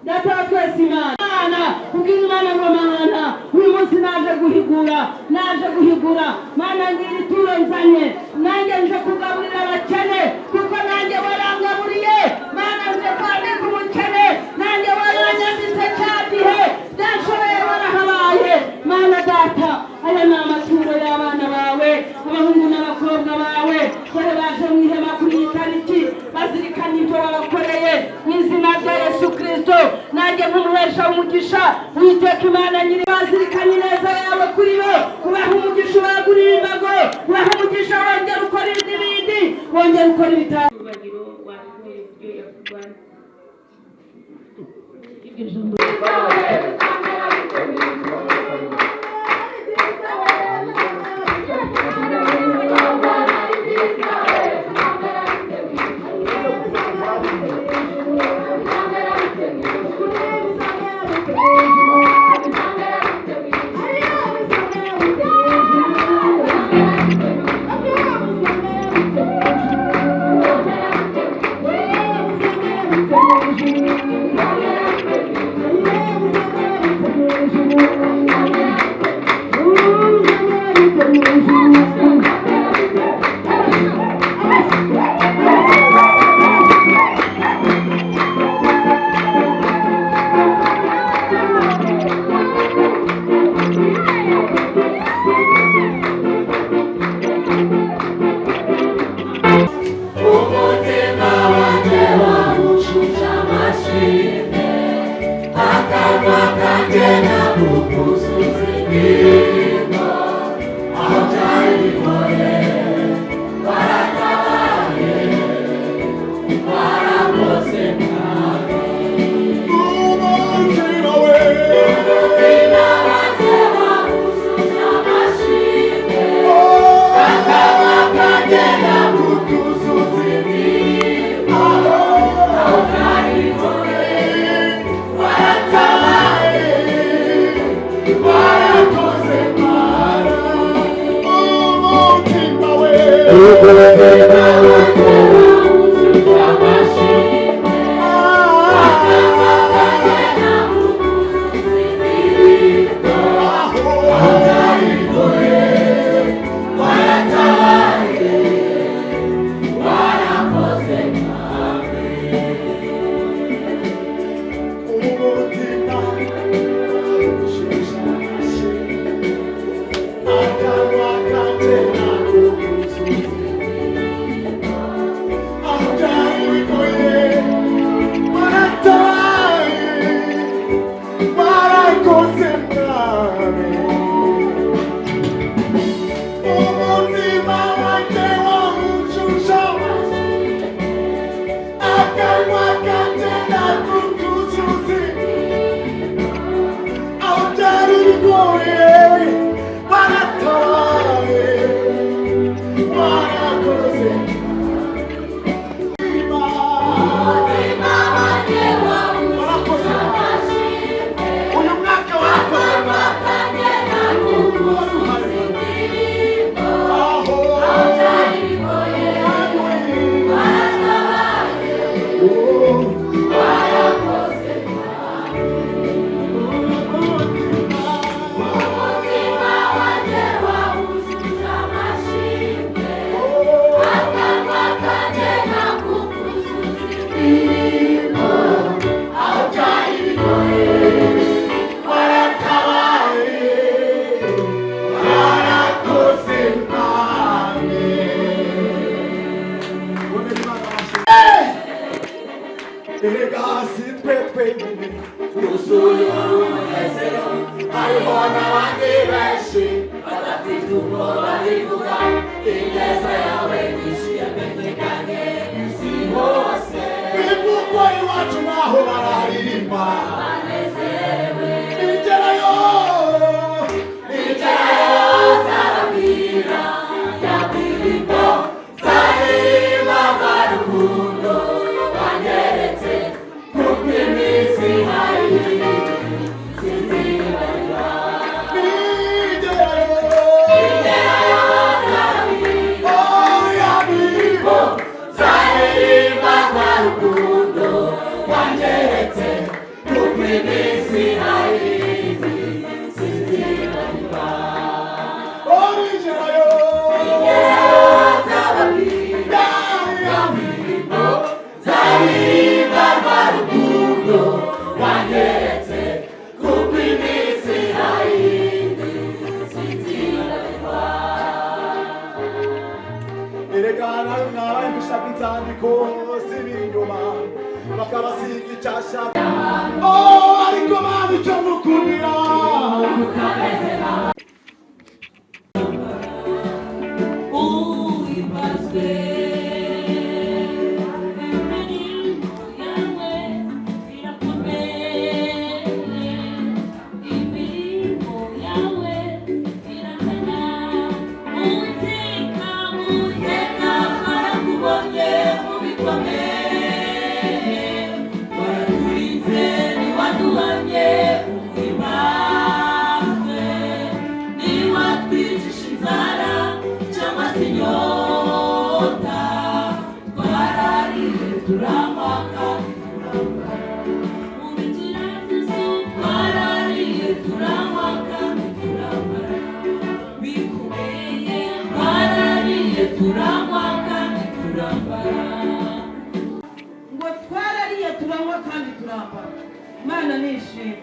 data wa twese Imana kubwira Imana ngo Mana uyu munsi naje guhigura Mana ngiri turo nzanye nanjye nje kugaburira abakene kuko nanjye warangaburiye Mana nje kwandika umukene nanjye waranyanditse cyagihe byashoboye warahabaye Mana data aya ni amaturo y'abana bawe abahungu n'abakobwa bawe dore baje mu ihema kuri iyi tariki bazirikana ibyo wabakoreye mu izina rya Yesu Kristo nanjye nk'umuhesha w'umugisha Uwiteka Imana nyiri bazirikanye neza yawe kuri bo ubaha umugisha ubagurira imbago ubaha umugisha wongera ukora ibindi wongera ukora ibitaro iminsi hayindi sinzibagirwa. Originayo Tababwira ya mirimo zaririmba rwa rukundo wanyeretse, kuko iminsi hayindi sinzibagirwa. erekana nawe gushaka inzandiko z'ibinyoma bakabasiga icyasha. Ariko Mana icyo mukundira uhimbazwe imirimo yawe irakana. Uwiteka twarakubonye mu bikomeye, waraturinze ntiwaduhamye, uhimbazwe. Ntiwatwicisha inzara cyangwa se inyota, twarariye turamwaka turambara. Mu bigeragezo twarariye turamwaka turambara. Bikomeye twarariye turamwaka turambara. Ngo twarariye turanywa kandi turambara. Imana nishimye.